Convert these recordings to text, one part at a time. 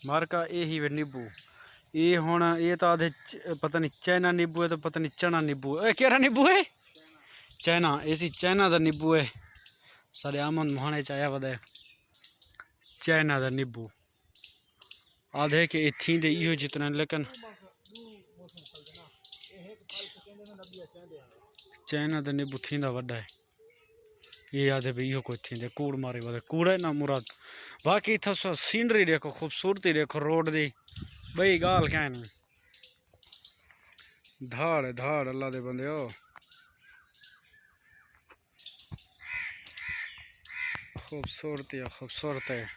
मार्का ये ही वे नींबू ये हुण ये तो आधे पता नहीं चाइना नींबू है तो पता नहीं चना नींबू है केरा नींबू है चाइना ऐसी चाइना का नींबू है सारे आमन मुहाने चाया वदे चाइना का नींबू आधे के थी दे इहो जितना लेकिन चाइना का नींबू थींदा वड्डा है ये आधे भी इहो कोई थी कूड़ मारे वदे कूड़ है ना मुराद बाकी था सीनरी देखो खूबसूरती देखो रोड दी बई गाल क्या नहीं धाड़ धाड़ अल्लाह दे बंदे हो खूबसूरती है खूबसूरत है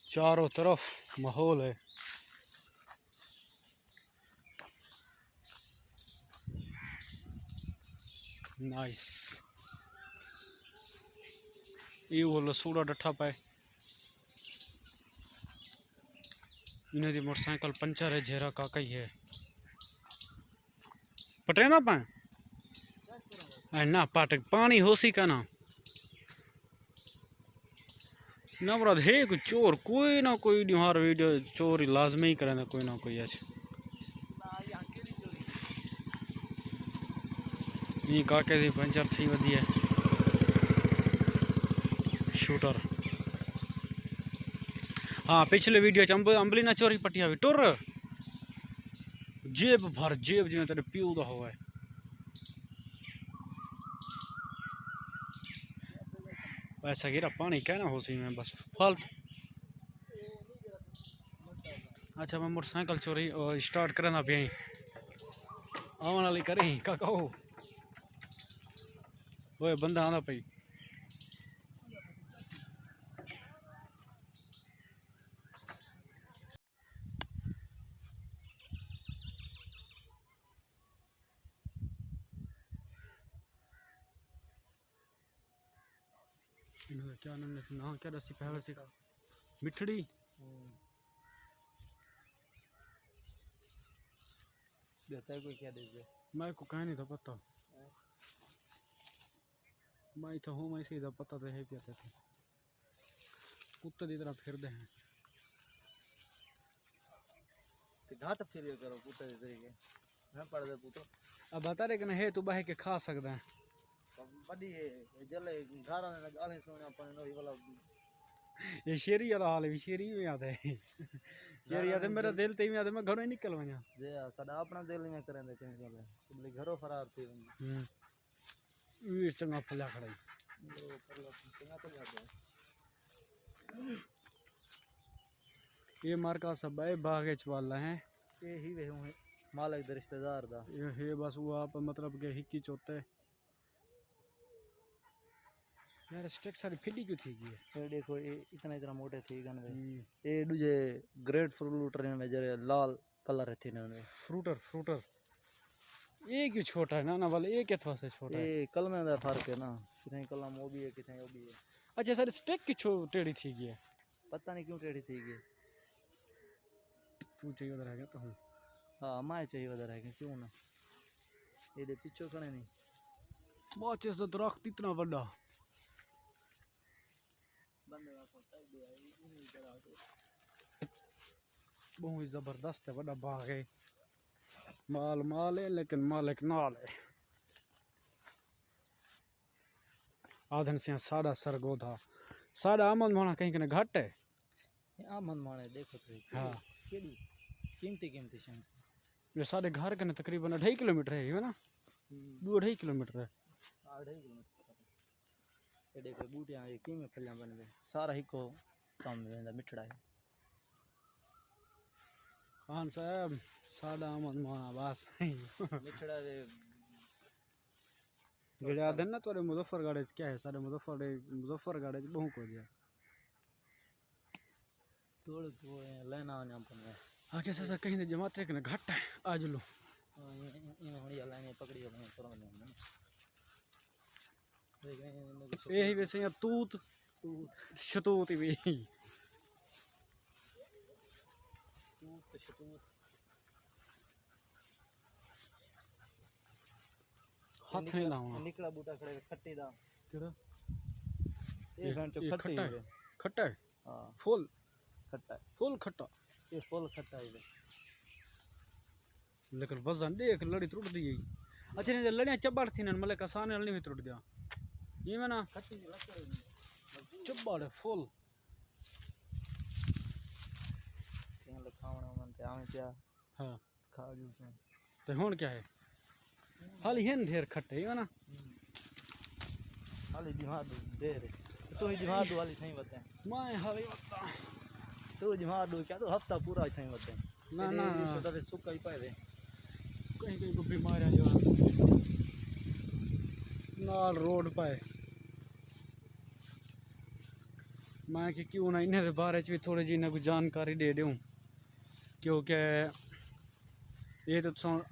चारों तरफ माहौल है नाइस ये वो सूड़ा डठा पाए इन्हें दी मोटरसाइकिल पंचर है झेरा काका ही है पटेना पाए ना पाटक पानी होसी का ना मुराद है कोई चोर कोई ना कोई निहार वीडियो चोरी लाजमी ही करे कोई ना कोई आज ये काके दी पंचर थी वधी है शूटर हाँ पिछले वीडियो च अंबली ना चोरी पटिया भी टुर जेब भर जेब जिवें तेरे प्यू दा होवे पैसा गिरा पानी कहना हो सी मैं बस फालतू अच्छा मैं मोटरसाइकिल चोरी स्टार्ट करना पे आवन वाली करी काका ओए बंदा आंदा पई क्या ना क्या रसी पहले से मिठड़ी देता है कोई क्या दे दे मैं को कहीं नहीं था पता मैं तो हूँ मैं सीधा पता तो है क्या थे कुत्ते की तरह फिर दे हैं घाट फिर करो कुत्ते दे तरीके मैं पड़ दे पुतो अब बता रहे कि ना है तू बह के खा सकता है बड़ी है जले घारा ने गाले सोने अपन नो वाला ये शेरी वाला हाल है शेरी में आता है शेरी आता है मेरा दिल ते में आता है मैं घरों ही निकल वणा जे सदा अपना दिल में करें दे कहीं वाले तुमले घरों फरार थी ये चंगा फल्या खड़ा चंगा तो जाते ये मार्का सब है बागेच वाला है ये ही वे हूं मालिक दे रिश्तेदार दा ये है बस वो आप मतलब के हिक्की चोते यार स्टेक सारी फिडी क्यों थी गई ये देखो ये इतना इतना मोटे थी गन वे ये दूजे ग्रेट फ्रूट में जरे लाल कलर थी ने फ्रूटर फ्रूटर ये क्यों छोटा है ना वाले ये क्या से छोटा है ये कलमे दा फर्क है ना कितने कलम वो भी है कितने वो भी है अच्छा सर स्टेक की टेढ़ी थी गई है पता नहीं क्यों टेढ़ी थी गई तू चाहिए उधर है तो हाँ मैं चाहिए उधर है क्यों ना ये दे पीछे खड़े नहीं बहुत से दरख्त इतना बड़ा बहुत जबरदस्त है बड़ा बाग है माल माल है लेकिन मालिक नाल है आधन से साड़ा सरगोधा साड़ा आमन माना कहीं कहीं घट है आमन माने देखो तो हाँ केड़ी कीमती कीमती शे ये साढ़े घर के तकरीबन 2.5 किलोमीटर है ना 2.5 किलोमीटर है 2.5 किलोमीटर ये देखो बूटियां ये की में फलियां बन गए सारा ही को काम में मिठड़ा है खान साहब सादा आमन माना बस मिठड़ा रे गड़ा दिन ना तोरे मुजफ्फरगढ़ क्या है सारे मुजफ्फरगढ़ बहु को दिया तोड़ तो लेना आने अपन आके ससा कहीं ने जमात रे घट है आज लो इन हड़ी लाने पकड़ी अपन तोड़ में यही वैसे या तूत शतूत भी हाथ नहीं लाऊंगा निकला बूटा खड़े खट्टी दा किधर ये घंटे खट्टी खट्टा है हां फुल खट्टा फुल खट्टा ये फुल खट्टा है लेकिन वजन देख लड़ी टूट दी गई। अच्छा नहीं लड़ियाँ चब्बड़ थी ना मतलब आसान नहीं भी टूट गया ये मैं ना खट्टी लकड़ चब्बड़ है फुल कें लखावणा मन ते आवे पिया हाँ खा गयो से तो हुन क्या है हाली हैं ढेर खट्टे है ना हाली दिमाग दे रे तो ही दिमाग वाली नहीं बते मैं हाली बता तो दिमाग दो क्या तो हफ्ता पूरा ही नहीं बते ना ना तो रे सुक्का ही पाए दे कहीं कहीं को बीमार आ जाओ नाल रोड पे मैं कि क्यों ना इन्हें बारे च भी थोड़ी जी ना कुछ जानकारी दे दूं क्योंकि ये तो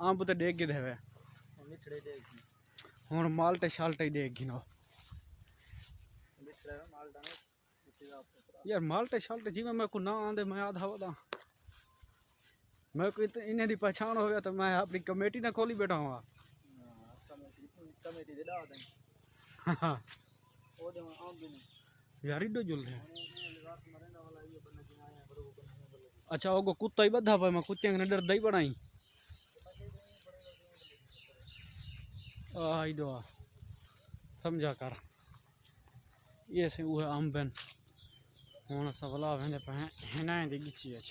अंब तो डेग गए थे मिठड़े दे हुन माल्टे शाल्टे डेग गिनो मिठड़े माल डाने यार माल्टे शाल्टे जी मैं को ना आंदे मैं आधा वदा मैं कोई तो इन्हें दी पहचान हो गया तो मैं अपनी कमेटी ना खोली बैठा हूँ कमेटी दे दा दे हाँ ओ दे आम भी नहीं यार इडो जुल है रात मरने वाला ये बन्ना जी आया बरो बन्ना अच्छा वो कुत्ता ही बधा पे मैं कुत्ते ने डर दई बनाई इडो समझा कर ये से वो आम बन हुन सवला वेंदे पे हेना दी गिची है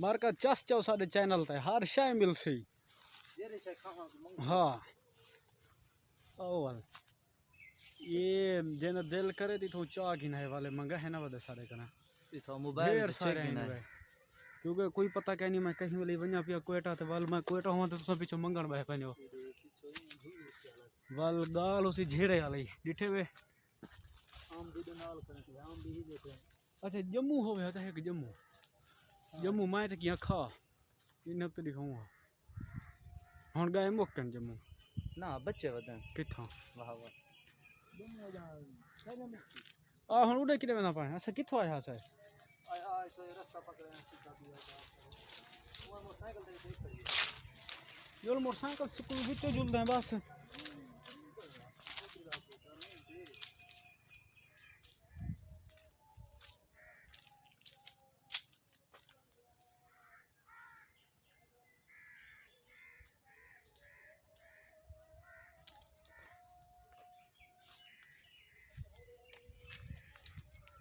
मार का चस चौ साडे चैनल ते हर शय मिल सी ये रे से खावा मंग हाँ ओवल ये जेना दिल करे थी तो चाह गिनाए वाले मंगा है ना वदे सारे कना इथो मोबाइल ढेर सारे हैं वे। क्योंकि कोई पता क्या नहीं मैं कहीं वाली वन्या पिया कोयटा ते वाल मैं कोयटा हुआ तो सब पीछे मंगण बह पनो वाल गाल उसी झेड़े वाली डिठे वे आम भी नाल करे आम भी ही देते अच्छा जम्मू हो गया था एक जम्मू जम्मू मैं तो किया खा इन तो दिखाऊंगा हुन गए मुक्कन जम्मू ना बच्चे वदन किथा वाह वाह जम्मू जा आ हुन उड़े किने ना पाए अच्छा किथो आया से आया ऐसे रास्ता पकड़े सीधा दिया वो मोटरसाइकिल दे देख कर योल मोटरसाइकिल स्कूल बिच जुलदे हैं बस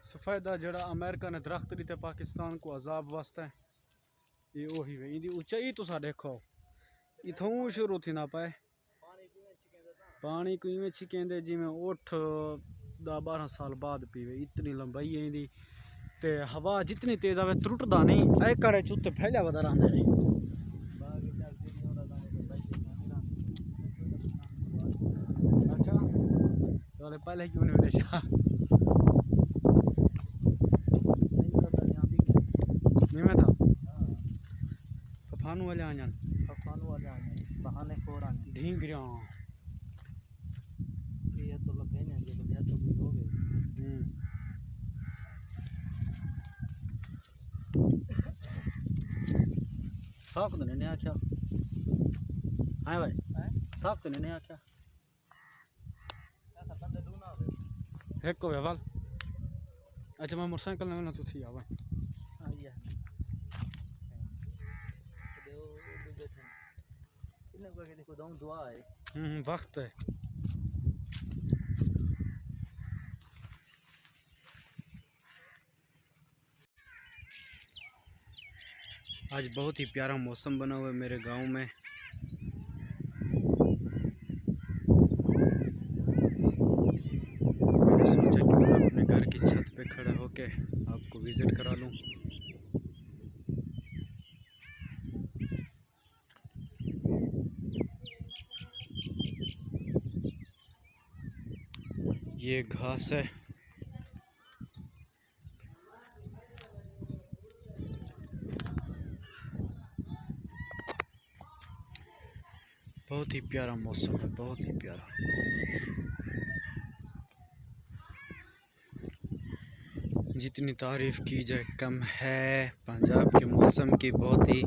सफेदा जड़ा अमेरिका ने दरख्त दी पाकिस्तान को अजाब वास्ते ये वही वे इंदी ऊंचाई तो सा देखो इथों शुरू थी ना पाए पानी को इवें छिकेंदे जिवें उठ 10-12 साल बाद पीवे इतनी लंबाई है इंदी ते हवा जितनी तेज आवे त्रुटदा नहीं ए कड़े चुते फैला वदा रहंदे ने अच्छा तो पहले क्यों नहीं बेचा में था फफानू वाले आजन बहाने कोरा ढींगरिया ये तो लगे नहीं ये तो या तो कुछ हो गए साफ तो नहीं आख्या हाँ भाई साफ तो नहीं आख्या ऐसा बंदे दूना हो एक को वाल अच्छा मैं मोटरसाइकिल ना तो थी आवा आया देव बैठे इन्हें को देखो दम दुआ है वक्त है आज बहुत ही प्यारा मौसम बना हुआ है मेरे गांव में मैंने सोचा कि मैं अपने घर की छत पे खड़ा होके आपको विजिट करा लूं ये घास है बहुत ही प्यारा मौसम है बहुत ही प्यारा जितनी तारीफ़ की जाए कम है पंजाब के मौसम की बहुत ही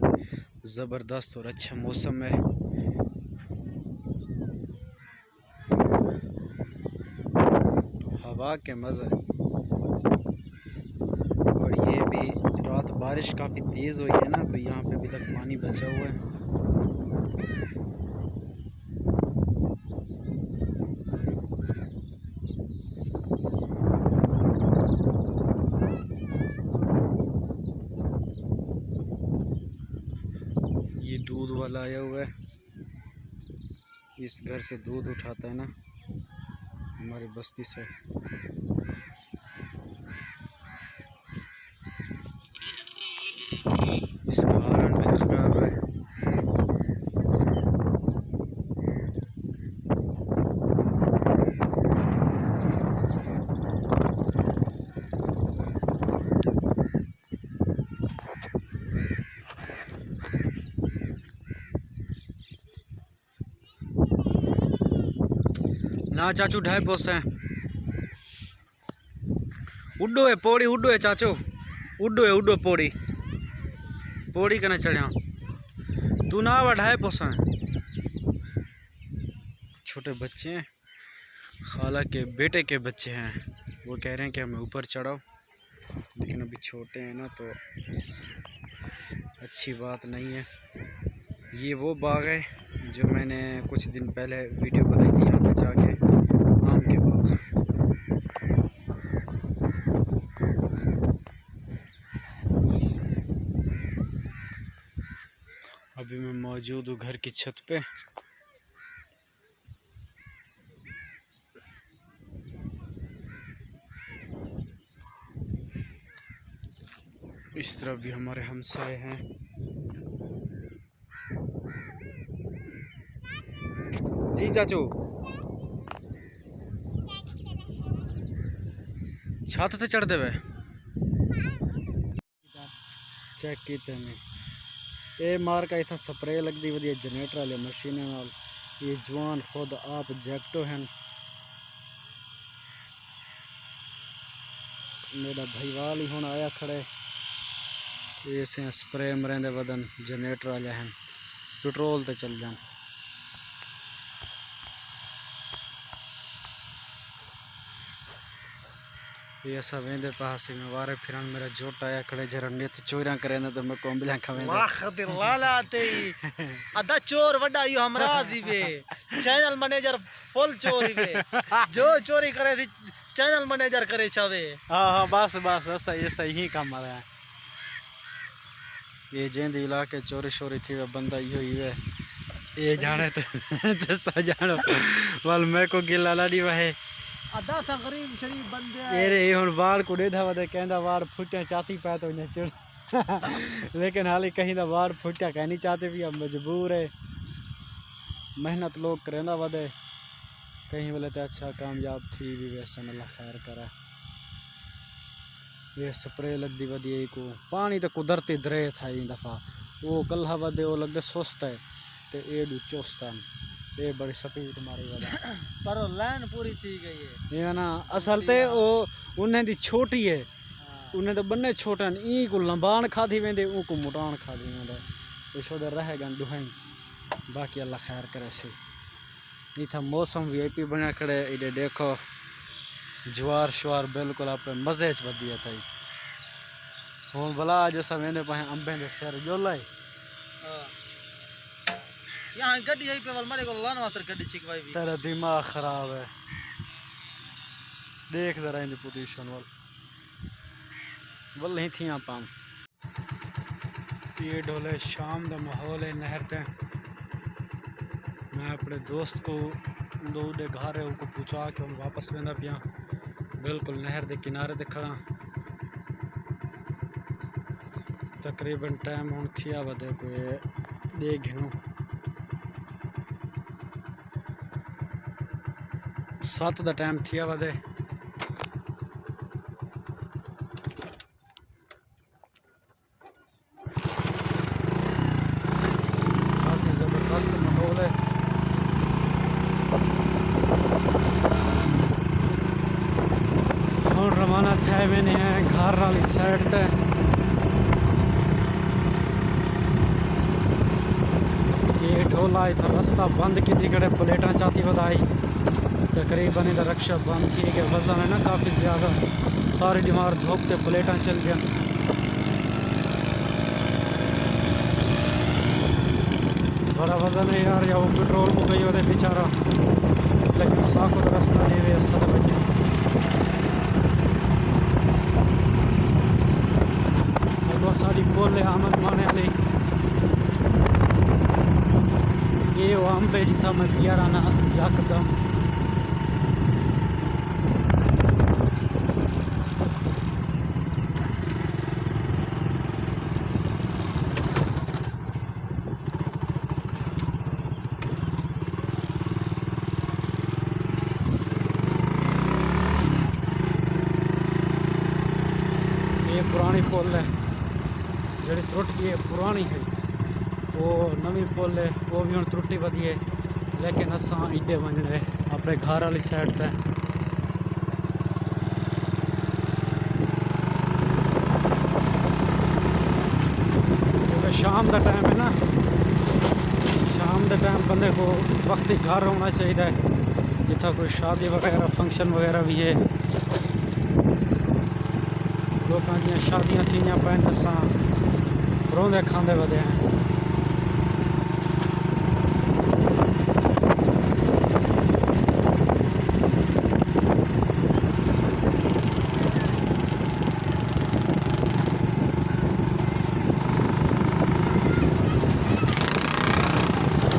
ज़बरदस्त और अच्छा मौसम है हवा के मज़े बारिश काफ़ी तेज़ हुई है ना, तो यहाँ पे अभी तक पानी बचा हुआ है। ये दूध वाला आया हुआ है, इस घर से दूध उठाता है ना हमारी बस्ती से। इसका हॉर्न भी खराब है। ना चाचू ढाई पोस है, उड्डो है पौड़ी, उड्डो है चाचो, उड्डो है, उड्डो पौड़ी, पौड़ी कने चढ़िया तू ना आवा, ढाई पोसा है। छोटे बच्चे हैं, खाला के बेटे के बच्चे हैं, वो कह रहे हैं कि हमें ऊपर चढ़ाओ, लेकिन अभी छोटे हैं ना तो अच्छी बात नहीं है। ये वो बाग है जो मैंने कुछ दिन पहले वीडियो बनाई थी, यहाँ पे जाके आम के बाग। अभी मैं मौजूद हूँ घर की छत पे। इस तरफ भी हमारे हमसाए हैं। जी चाचू, छत ते चढ़ देवे चेक कीते ने। ये मार का इतना स्प्रे लगती वधिया जनरेटर वाले मशीन नाल। ये जवान खुद आप जैक्टो हैं, मेरा भाईवाल ही हुण आया खड़े। ये से स्प्रे मरेंदे वदन जनरेटर वाले हैं, पेट्रोल ते चल जान। ये ऐसा वेंदे पास में वारे फिरन मेरा जोट आया खड़े जरा नित चोरियां करेंदे तो मैं कोंबलियां खवेंदे। वाह खतिर लालाते अदा चोर वड्डा यो हमरा दीवे, चैनल मैनेजर फुल चोरी वे, जो चोरी करे थी चैनल मैनेजर करे छावे। हाँ बस बस ऐसा ये सही काम आ रहा है। ये जेंद इलाके चोरी शोरी थी वे बंदा यो ही वे, ये जाने तो सजानो वाल मैं को गिला लाडी वहे अदा था गरीब शरीफ बंदे ये रे हुन वार को देदा वदे कहंदा वार फुटे चाती पै तो ने चिड़ लेकिन हाले कहीं दा वार फुटा कह नहीं चाहते भी अब मजबूर है। मेहनत लोग करेंदा वदे कहीं वाले तो अच्छा कामयाब थी भी वैसा अल्लाह खैर करा। ये स्प्रे लगती वधिया को पानी तो कुदरती दरे था इन दफ़ा, वो कल्हा वदे वो लगते सुस्त है तो ये दू चुस्त है, ये बड़ी स्पीड मारी वाला पर लाइन पूरी थी गई है। ये ना असल ते वो उन्हें दी छोटी है, उन्हें तो बन्ने छोटे ई को लंबान खाधी वेंदे ऊ को मुटान खाधी वेंदे, इस उधर रहेगा दुहाई। बाकी अल्लाह खैर करे से। ये था मौसम VIP बना खड़े, इधर देखो ज्वार श्वार बिल्कुल अपने मजे च वधिया थी। हुण भला जैसा वेंदे पाए अंबे दे सिर जोला यहाँ गड्डी है पे वाल मारे को लान वातर गड्डी छिकवाई भी। तेरा दिमाग खराब है, देख जरा इन पोजीशन वाल नहीं थी पाम। ये डोले शाम का माहौल है नहर ते। मैं अपने दोस्त को दो घर है उनको पूछा कि हम वापस वेंदा पिया, बिल्कुल नहर के किनारे ते खड़ा। तकरीबन टाइम हुण थिया वधे कोई 2 घिनो 7 दा टाइम थिया वधे। काफ़ी ज़बरदस्त माहौल है। और रवाना थे मैंने घर वाली साइड ते। ये ढोला इतना रास्ता बंद की कड़े प्लेटा चाती वधाई, तकरीबन इधर रक्षा बंद की के वजन है ना काफ़ी ज़्यादा, सारी डिमार धोपते प्लेटा चल गया। बड़ा वजन है यार, या वो पेट्रोल मुकई होते बेचारा, लेकिन साको तो रास्ता ले वे सद बजे अगो साड़ी बोल आमद माने वाली ये वो अंबे जिथा मैं यार ना यकदम ये पुरानी पुल है जी त्रुट गई है, पुरानी है वो नवी पुल है वो भी हम त्रुटी वधी है, लेकिन असा इडे वजने है अपने घर वाली साइड ते क्योंकि शाम का टाइम है ना, शाम के टाइम बंदे को वक्त ही घर होना चाहिए, जितना कोई शादी वगैरह फंक्शन वगैरह भी है, लोगों दी शादियां थी पैन असा रोंदे खांदे वधे हैं।